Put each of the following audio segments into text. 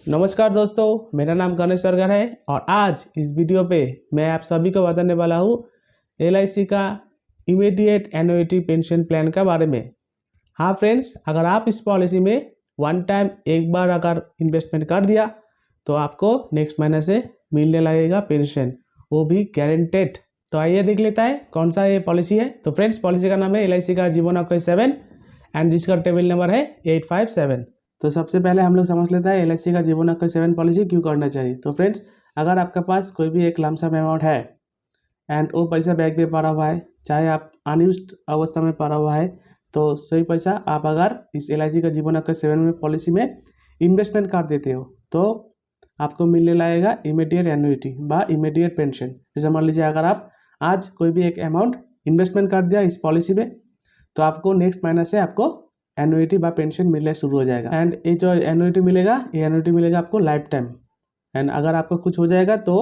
नमस्कार दोस्तों, मेरा नाम गणेश सरगर है और आज इस वीडियो पे मैं आप सभी को बताने वाला हूँ एलआईसी का इमीडिएट एन्युइटी पेंशन प्लान का बारे में। हाँ फ्रेंड्स, अगर आप इस पॉलिसी में वन टाइम एक बार अगर इन्वेस्टमेंट कर दिया तो आपको नेक्स्ट महीने से मिलने लगेगा पेंशन, वो भी गारंटेड। तो आइए देख लेता है कौन सा ये पॉलिसी है। तो फ्रेंड्स, पॉलिसी का नाम है एलआईसी का जीवन अक्षय 7 एंड जिसका टेबल नंबर है 857। तो सबसे पहले हम लोग समझ लेते हैं एलआईसी का जीवन अक्षय 7 पॉलिसी क्यों करना चाहिए। तो फ्रेंड्स, अगर आपके पास कोई भी एक लमसम अमाउंट है एंड वो पैसा बैंक में पड़ा हुआ है, चाहे आप अनयूज्ड अवस्था में पड़ा हुआ है, तो सही पैसा आप अगर इस एलआईसी का जीवन अक्षय 7 में पॉलिसी में इन्वेस्टमेंट कर देते हो तो आपको मिलने लगेगा इमीडिएट एन्युइटी व इमीडिएट पेंशन। जैसे मान लीजिए अगर आप आज कोई भी एक अमाउंट इन्वेस्टमेंट कर दिया इस पॉलिसी में तो आपको नेक्स्ट महीने से आपको एन्युइटी व पेंशन मिलना शुरू हो जाएगा। एंड ये जो एन्युइटी मिलेगा, ये एन्युइटी मिलेगा आपको लाइफ टाइम। एंड अगर आपको कुछ हो जाएगा तो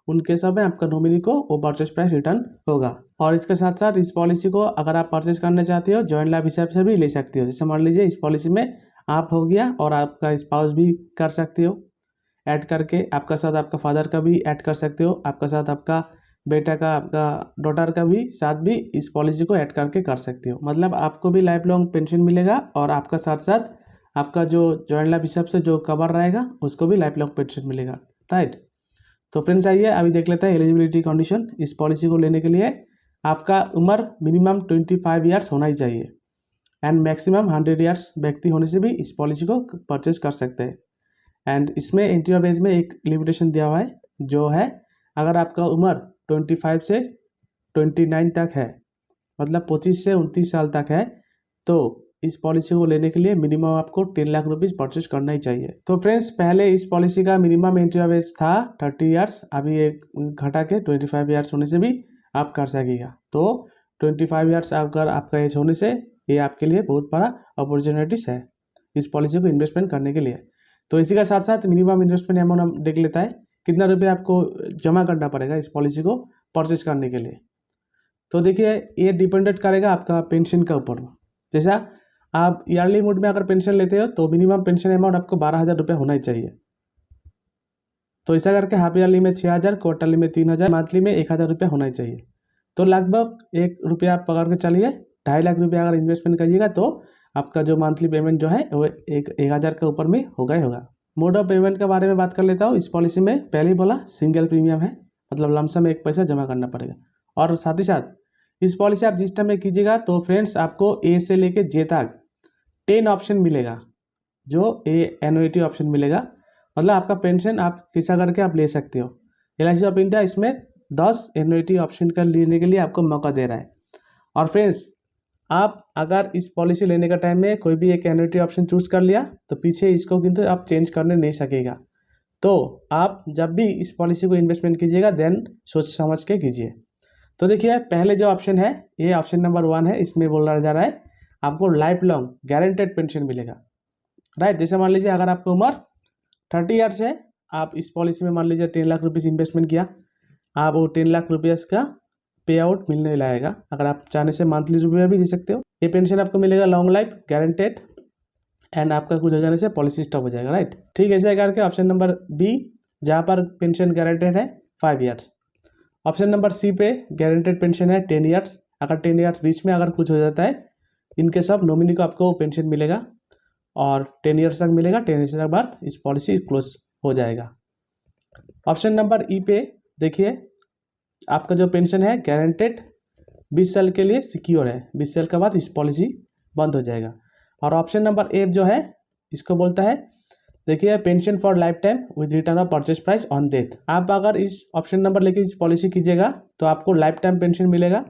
उनके सब में आपका नॉमिनी को वो परचेज प्राइस रिटर्न होगा। और इसके साथ साथ इस पॉलिसी को अगर आप परचेज करना चाहते हो जॉइंट लाभ हिसाब से भी ले सकते हो। जैसे मान लीजिए इस पॉलिसी में आप हो गया और आपका स्पाउस भी कर सकते हो ऐड करके, आपका साथ आपका फादर का भी ऐड कर सकते हो, आपका साथ आपका बेटा का, आपका डॉटर का भी साथ भी इस पॉलिसी को ऐड करके कर सकते हो। मतलब आपको भी लाइफ लॉन्ग पेंशन मिलेगा और आपका साथ साथ आपका जो जॉइंट लाइफ हिसाब से जो कवर रहेगा उसको भी लाइफ लॉन्ग पेंशन मिलेगा, राइट। तो फ्रेंड्स आइए अभी देख लेते हैं एलिजिबिलिटी कंडीशन। इस पॉलिसी को लेने के लिए आपका उम्र मिनिमम 25 ईयर्स होना ही चाहिए एंड मैक्सिमम 100 ईयर्स व्यक्ति होने से भी इस पॉलिसी को परचेज कर सकते हैं। एंड इसमें एंट्री ऑफ एज में एक लिमिटेशन दिया हुआ है जो है, अगर आपका उम्र 25 से 29 तक है, मतलब 25 से 29 साल तक है, तो इस पॉलिसी को लेने के लिए मिनिमम आपको 10 लाख रुपीज़ परचेज करना ही चाहिए। तो फ्रेंड्स, पहले इस पॉलिसी का मिनिमम एंट्री ऑफ एज था 30 ईयर्स, अभी एक घटा के 25 ईयर्स होने से भी आप कर सकेगा। तो 25 ईयर्स अगर आपका एज होने से ये आपके लिए बहुत बड़ा अपॉर्चुनिटीज है इस पॉलिसी को इन्वेस्टमेंट करने के लिए। तो इसी का साथ साथ मिनिमम इन्वेस्टमेंट अमाउंट हम देख लेता है, कितना रुपया आपको जमा करना पड़ेगा इस पॉलिसी को परचेज करने के लिए। तो देखिए, ये डिपेंडेंट करेगा आपका पेंशन के ऊपर। जैसा आप ईयरली मोड में अगर पेंशन लेते हो तो मिनिमम पेंशन अमाउंट आपको 12,000 रुपया होना ही चाहिए। तो ऐसा करके हाफ ईयरली में 6,000, क्वार्टरली में 3,000, मंथली में 1,000 रुपया होना ही चाहिए। तो लगभग 1 रुपया आप पकड़ के चलिए, 2.5 लाख रुपया अगर इन्वेस्टमेंट करिएगा तो आपका जो मंथली पेमेंट जो है वो 1,000 के ऊपर में होगा ही होगा। मोड ऑफ पेमेंट के बारे में बात कर लेता हूँ। इस पॉलिसी में पहले ही बोला सिंगल प्रीमियम है, मतलब लमसम एक पैसा जमा करना पड़ेगा। और साथ ही साथ इस पॉलिसी आप जिस टाइम में कीजिएगा तो फ्रेंड्स आपको ए से लेके जे तक 10 ऑप्शन मिलेगा, जो ए एन्युइटी ऑप्शन मिलेगा। मतलब आपका पेंशन आप किसा करके आप ले सकते हो। एलआईसी ऑफ इंडिया इसमें 10 एन्युइटी ऑप्शन का लेने के लिए आपको मौका दे रहा है। और फ्रेंड्स, आप अगर इस पॉलिसी लेने का टाइम में कोई भी एक एन्युइटी ऑप्शन चूज कर लिया तो पीछे इसको किंतु आप चेंज करने नहीं सकेगा। तो आप जब भी इस पॉलिसी को इन्वेस्टमेंट कीजिएगा देन सोच समझ के कीजिए। तो देखिए, पहले जो ऑप्शन है ये ऑप्शन नंबर 1 है। इसमें बोला जा रहा है आपको लाइफ लॉन्ग गारंटेड पेंशन मिलेगा, राइट। जैसे मान लीजिए अगर आपकी उम्र 30 ईयर्स है, आप इस पॉलिसी में मान लीजिए 10 लाख रुपीज़ इन्वेस्टमेंट किया, आप वो 10 लाख रुपये का पे आउट मिलने लगेगा। अगर आप चाहने से मंथली रुपया भी ले सकते हो। ये पेंशन आपको मिलेगा लॉन्ग लाइफ गारंटेड एंड आपका कुछ हो जाने से पॉलिसी स्टॉप हो जाएगा, राइट। ठीक है, ऐसे करके ऑप्शन नंबर बी जहाँ पर पेंशन गारंटेड है 5 ईयर्स। ऑप्शन नंबर सी पे गारंटेड पेंशन है 10 ईयर्स। अगर 10 ईयर्स बीच में अगर कुछ हो जाता है इनके सब नॉमिनी को आपको पेंशन मिलेगा और 10 ईयर्स तक मिलेगा। 10 ईयर्स के बाद इस पॉलिसी क्लोज हो जाएगा। ऑप्शन नंबर ई पे देखिए, आपका जो पेंशन है गारंटेड 20 साल के लिए सिक्योर है, 20 साल के बाद इस पॉलिसी बंद हो जाएगा। और ऑप्शन नंबर ए जो है इसको बोलता है, देखिए, pension for life time with return of purchase price on death. आप अगर इस ऑप्शन नंबर लेके इस पॉलिसी कीजिएगा तो आपको लाइफ टाइम पेंशन मिलेगा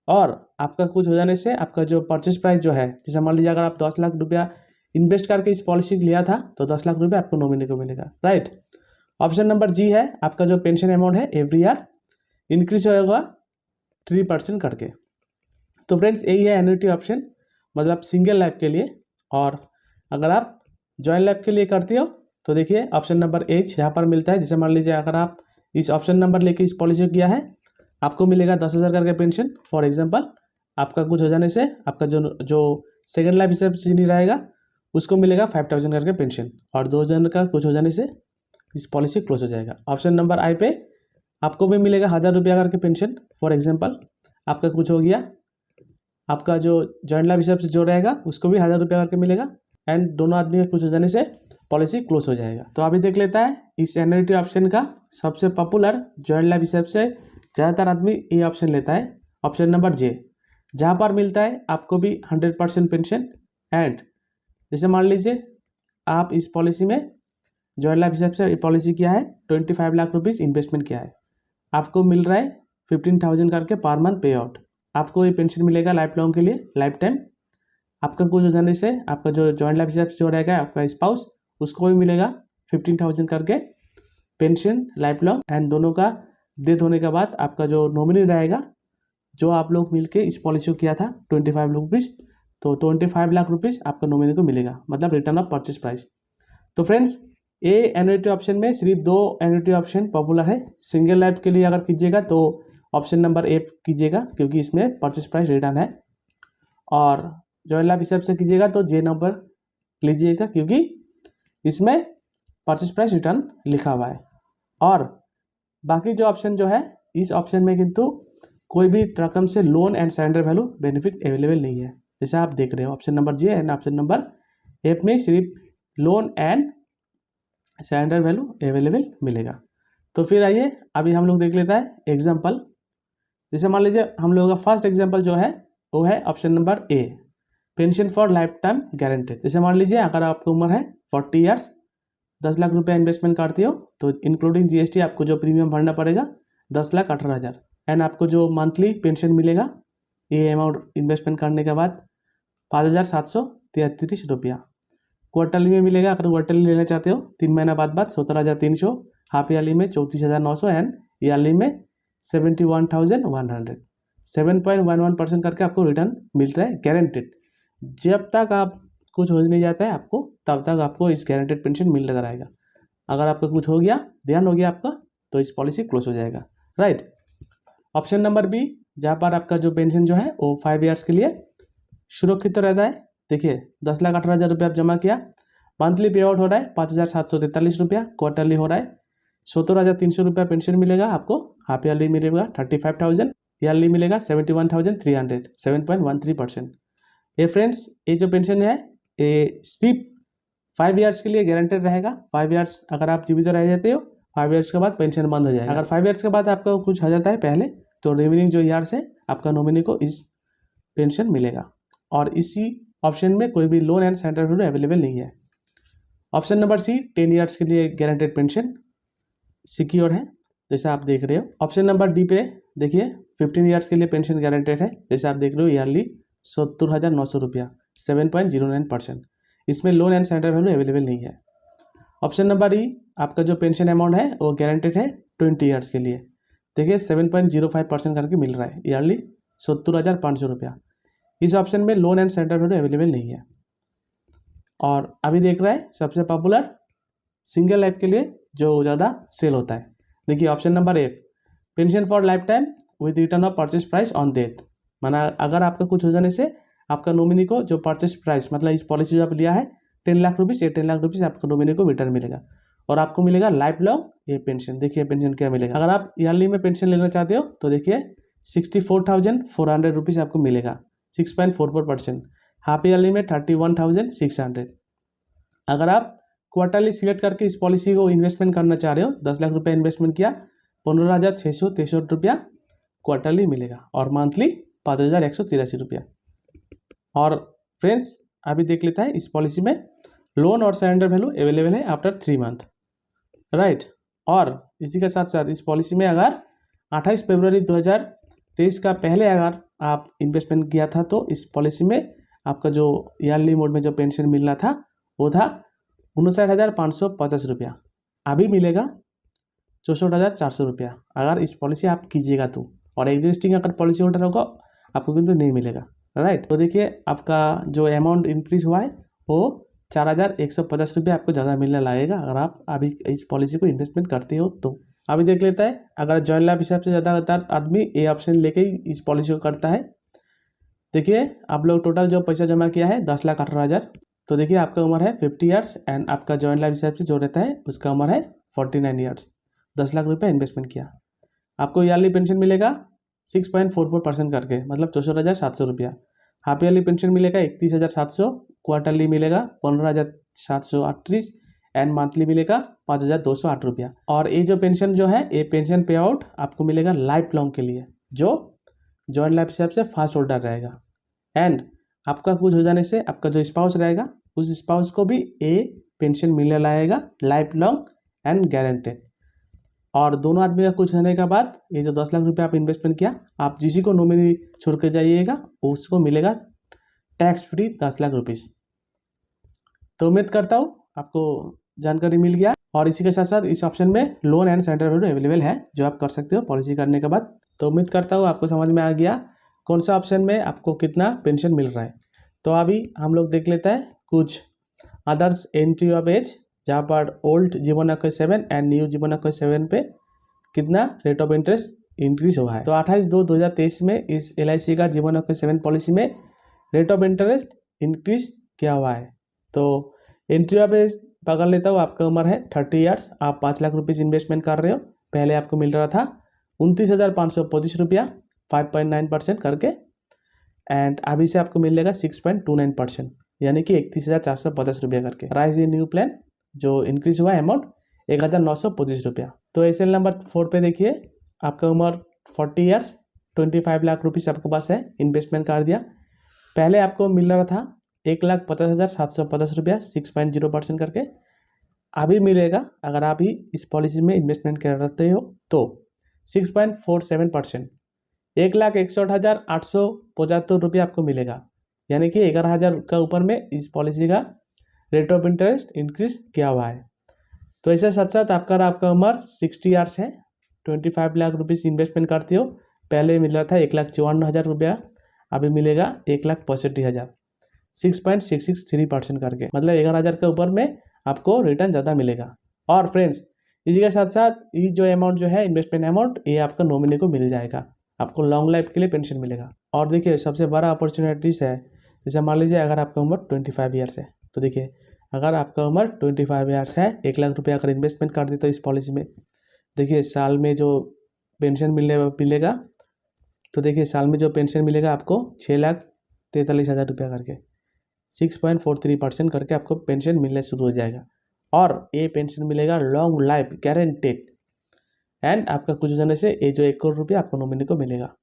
और आपका कुछ हो जाने से आपका जो परचेज प्राइस जो है, जैसे मान लीजिए अगर आप 10 लाख रुपया इन्वेस्ट करके इस पॉलिसी लिया था तो 10 लाख रुपया आपको नॉमिनी को मिलेगा, राइट। ऑप्शन नंबर जी है, आपका जो पेंशन अमाउंट है एवरी ईयर इंक्रीज होगा 3% करके। तो फ्रेंड्स, यही है एन्युइटी ऑप्शन, मतलब सिंगल लाइफ के लिए। और अगर आप जॉइंट लाइफ के लिए करते हो तो देखिए ऑप्शन नंबर एच जहाँ पर मिलता है। जैसे मान लीजिए अगर आप इस ऑप्शन नंबर लेके इस पॉलिसी किया है, आपको मिलेगा 10,000 करके पेंशन। फॉर एग्जांपल, आपका कुछ हो जाने से आपका जो सेकंड लाइफ हिसाब से नहीं रहेगा उसको मिलेगा 5000 करके पेंशन, और 2 जन का कुछ हो जाने से इस पॉलिसी क्लोज हो जाएगा। ऑप्शन नंबर आई पे आपको भी मिलेगा 1000 रुपया करके पेंशन। फॉर एग्जांपल आपका कुछ हो गया, आपका जो जॉइंट लाइफ हिसाब से जो रहेगा उसको भी 1000 रुपया करके मिलेगा, एंड दोनों आदमी का कुछ हो जाने से पॉलिसी क्लोज हो जाएगा। तो अभी देख लेता है इस एन्युटी ऑप्शन का सबसे पॉपुलर जॉइंट लाइफ हिसाब से ज़्यादातर आदमी ये ऑप्शन लेता है, ऑप्शन नंबर जे, जहाँ पर मिलता है आपको भी 100% पेंशन। एंड जैसे मान लीजिए आप इस पॉलिसी में जॉइंट लाइफ हिसाब से पॉलिसी किया है, 25 लाख रुपीज़ इन्वेस्टमेंट किया है, आपको मिल रहा है 15,000 करके पर मंथ पे आउट। आपको ये पेंशन मिलेगा लाइफ लॉन्ग के लिए, लाइफ टाइम। आपका कुछ हो जाने से आपका जो जॉइंट लाइफ हिसाब से जो रहेगा आपका स्पाउस, उसको भी मिलेगा 15,000 करके पेंशन लाइफ लॉन्ग। एंड दोनों का डेथ होने के बाद आपका जो नॉमिनी रहेगा, जो आप लोग मिलके इस पॉलिसी को किया था 25 लाख रुपीज़, तो 25 लाख रुपीज़ आपका नॉमिनी को मिलेगा, मतलब रिटर्न ऑफ परचेज प्राइस। तो फ्रेंड्स ये एन्युटी ऑप्शन में सिर्फ 2 एन्युटी ऑप्शन पॉपुलर है। सिंगल लाइफ के लिए अगर कीजिएगा तो ऑप्शन नंबर ए कीजिएगा, क्योंकि इसमें परचेज प्राइस रिटर्न है, और जॉइंट लाइफ हिसाब से कीजिएगा तो जे नंबर लीजिएगा, क्योंकि इसमें परचेज प्राइस रिटर्न लिखा हुआ है। और बाकी जो ऑप्शन जो है, इस ऑप्शन में किंतु कोई भी रकम से loan and surrender value benefit available नहीं है, जैसे आप देख रहे हो option number J and option number F में सिर्फ loan and surrender value available मिलेगा। तो फिर आइए अभी हम लोग देख लेता है एग्जाम्पल। जैसे मान लीजिए हम लोगों का फर्स्ट एग्जाम्पल जो है वो है option number A, pension for life time guaranteed. जैसे मान लीजिए अगर आपकी उम्र है 40 ईयर्स, 10 लाख रुपया इन्वेस्टमेंट करती हो तो इंक्लूडिंग जीएसटी आपको जो प्रीमियम भरना पड़ेगा 10,18,000, एंड आपको जो मंथली पेंशन मिलेगा ये अमाउंट इन्वेस्टमेंट करने के बाद 5,733 रुपया। क्वार्टरली में मिलेगा, अगर क्वार्टरली लेना चाहते हो 3 महीना बाद 17,300, हाफ ईयरली में 34,900, एंड ईयरली में 71,100। 7.11% करके आपको रिटर्न मिल रहा है गारंटेड। जब तक आप कुछ हो नहीं जाता है आपको, तब तक आपको इस गारंटेड पेंशन मिलता रहेगा। अगर आपका कुछ हो गया, ध्यान हो गया आपका, तो इस पॉलिसी क्लोज हो जाएगा, राइट। ऑप्शन नंबर बी, जहाँ पर आपका जो पेंशन जो है वो 5 ईयर्स के लिए सुरक्षित रहता है। देखिए 10,18,000 रुपये आप जमा किया, मंथली पे आउट हो रहा है 5,743 रुपया, क्वार्टरली हो रहा है 17,300 रुपया पेंशन मिलेगा आपको, हाफ ईयरली मिलेगा 35,000, ईयरली मिलेगा 71,300, 7.13%। ये फ्रेंड्स ये जो पेंशन है ये सिर्फ 5 ईयर्स के लिए गारंटेड रहेगा। 5 ईयर्स अगर आप जीवित रह जाते हो, 5 ईयर्स के बाद पेंशन बंद हो जाएगा। अगर 5 ईयर्स के बाद आपका कुछ हो जाता है पहले, तो रिमेनिंग जो ईयर्स है आपका नॉमिनी को इस पेंशन मिलेगा। और इसी ऑप्शन में कोई भी loan and surrender value available नहीं है। ऑप्शन नंबर सी, 10 ईयर्स के लिए गारंटेड पेंशन सिक्योर है, जैसे आप देख रहे हो। ऑप्शन नंबर डी पे देखिए 15 ईयर्स के लिए पेंशन गारंटेड है, जैसे आप देख रहे हो ईयरली 70,900 रुपया, 7.09%। इसमें loan and surrender value available नहीं है। ऑप्शन नंबर ई, आपका जो पेंशन अमाउंट है वो गारंटेड है 20 ईयर्स के लिए, देखिए 7.05% करके मिल रहा है, ईयरली 70,500 रुपया। इस ऑप्शन में loan and surrender value available नहीं है। और अभी देख रहा है सबसे पॉपुलर सिंगल लाइफ के लिए जो ज़्यादा सेल होता है, देखिए option number A, pension for life time with return of purchase price on death. माना अगर आपका कुछ हो जाने से आपका नॉमिनी को जो परचेज प्राइस, मतलब इस पॉलिसी जो आप लिया है 10 लाख रुपीज़, ये 10 लाख रुपीज़ आपको नॉमिनी को रिटर्न मिलेगा, और आपको मिलेगा लाइफ लॉन्ग ये पेंशन। देखिए पेंशन क्या मिलेगा, अगर आप ईयरली में पेंशन लेना चाहते हो तो देखिए 64,400 रुपीज़ आपको मिलेगा, 6.44%। हाफ ईयरली में 31,600। अगर आप क्वार्टरली सिलेक्ट करके इस पॉलिसी को इन्वेस्टमेंट करना चाह रहे हो, 10 लाख रुपया इन्वेस्टमेंट किया, 15,663 रुपया क्वार्टरली मिलेगा, और मंथली 5,183 रुपया। और फ्रेंड्स अभी देख लेता है इस पॉलिसी में लोन और सरेंडर वैल्यू अवेलेबल है आफ्टर 3 मंथ, राइट। और इसी के साथ साथ इस पॉलिसी में अगर 28 फरवरी 2023 का पहले अगर आप इन्वेस्टमेंट किया था, तो इस पॉलिसी में आपका जो ईयरली मोड में जो पेंशन मिलना था वो था 59,550 रुपया, अभी मिलेगा 64,400 रुपया अगर इस पॉलिसी आप कीजिएगा तो। और एग्जिस्टिंग अगर पॉलिसी होल्डर होगा आपको किंतु नहीं मिलेगा, राइट। तो देखिए आपका जो अमाउंट इंक्रीज हुआ है वो 4,150 रुपये आपको ज़्यादा मिलने लगेगा अगर आप अभी इस पॉलिसी को इन्वेस्टमेंट करते हो तो। अभी देख लेता है अगर जॉइंट लाइफ हिसाब से ज़्यादातर आदमी ये ऑप्शन लेके ही इस पॉलिसी को करता है। देखिए आप लोग टोटल जो पैसा जमा किया है 10,18,000, तो देखिए आपका उम्र है 50 ईयर्स एंड आपका जॉइंट लाइफ हिसाब से जो रहता है उसका उम्र है 49 ईयर्स। 10 लाख रुपये इन्वेस्टमेंट किया, आपको ईयरली पेंशन मिलेगा 6.44% करके, मतलब 64,700 रुपया। हाफ ईयरली पेंशन मिलेगा 31,700, क्वार्टरली मिलेगा 15,738 एंड मंथली मिलेगा 5,208 रुपया। और ये जो पेंशन जो है ये पेंशन पे आउट आपको मिलेगा लाइफ लॉन्ग के लिए, जो जॉइंट लाइफ हिसाब से फर्स्ट होल्डर रहेगा। एंड आपका कुछ हो जाने से आपका जो स्पाउस रहेगा उस स्पाउस को भी ये पेंशन मिलने लाएगा लाइफ लॉन्ग एंड गारंटेड। और दोनों आदमी का कुछ होने के बाद ये जो 10 लाख रुपया आप इन्वेस्टमेंट किया, आप जिसी को नॉमिनी छोड़ के जाइएगा उसको मिलेगा टैक्स फ्री 10 लाख रुपीस। तो उम्मीद करता हूँ आपको जानकारी मिल गया। और इसी के साथ साथ इस ऑप्शन में loan and centre value available है जो आप कर सकते हो पॉलिसी करने के बाद। तो उम्मीद करता हूँ आपको समझ में आ गया कौन सा ऑप्शन में आपको कितना पेंशन मिल रहा है। तो अभी हम लोग देख लेते हैं कुछ अदर्स एंट्री ऑफ एज, जहाँ पर ओल्ड जीवन अक्षय 7 एंड न्यू जीवन अक्षय 7 पे कितना रेट ऑफ इंटरेस्ट इंक्रीज हुआ है। तो 28/2/2023 में इस LIC का जीवन अक्षय 7 पॉलिसी में रेट ऑफ इंटरेस्ट इंक्रीज किया हुआ है। तो एंट्री ऑफ एज पकड़ लेता हूँ, आपका उम्र है 30 ईयर्स, आप 5 लाख रुपीज़ इन्वेस्टमेंट कर रहे हो। पहले आपको मिल रहा था 29,525 रुपया 5.9% करके, एंड अभी से आपको मिलेगा 6.29%, यानी कि 31,450 रुपया करके। राइज इन न्यू प्लान जो इंक्रीज हुआ अमाउंट 1,925 रुपया। तो SL नंबर 4 पे देखिए, आपका उम्र 40 ईयर्स, 25 लाख रुपीज़ आपके पास है, इन्वेस्टमेंट कर दिया। पहले आपको मिल रहा था 1,50,750 रुपया 6.0% करके, अभी मिलेगा अगर आप ही इस पॉलिसी में इन्वेस्टमेंट करते हो तो 6.47%, 1,61,875 रुपया आपको मिलेगा, यानी कि 11,000 का ऊपर में इस पॉलिसी का रेट ऑफ इंटरेस्ट इंक्रीज किया हुआ है। तो ऐसे साथ साथ आपका उम्र 60 ईयर्स है, 25 लाख रुपीज़ इन्वेस्टमेंट करते हो। पहले मिल रहा था 1,54,000 रुपया, अभी मिलेगा 1,65,000, 6.663% करके, मतलब 11,000 के ऊपर में आपको रिटर्न ज़्यादा मिलेगा। और फ्रेंड्स इसी के साथ साथ ये जो अमाउंट जो है इन्वेस्टमेंट अमाउंट, ये आपका नॉमिनी को मिल जाएगा, आपको लॉन्ग लाइफ के लिए पेंशन मिलेगा। और देखिए सबसे बड़ा अपॉर्चुनिटीज है, जैसे मान लीजिए अगर आपका उम्र 25 ईयर्स है, तो देखिए अगर आपका उम्र 25 ईयर्स है, 1 लाख रुपया अगर इन्वेस्टमेंट कर देते हो इस पॉलिसी में, देखिए साल में जो पेंशन मिलेगा, तो देखिए साल में जो पेंशन मिलेगा आपको 6,43,000 रुपया करके, 6.43% करके आपको पेंशन मिलने शुरू हो जाएगा। और ये पेंशन मिलेगा लॉन्ग लाइफ गारंटेड, एंड आपका कुछ जाने से ये जो 1 करोड़ रुपया आपको नॉमिनी को मिलेगा।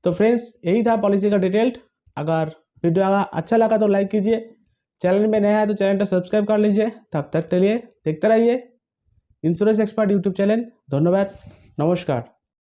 तो फ्रेंड्स यही था पॉलिसी का डिटेल्ड। अगर वीडियो अच्छा लगा तो लाइक कीजिए, चैनल में नया है तो चैनल को सब्सक्राइब कर लीजिए। तब तक के लिए देखते रहिए इंश्योरेंस एक्सपर्ट यूट्यूब चैनल। धन्यवाद, नमस्कार।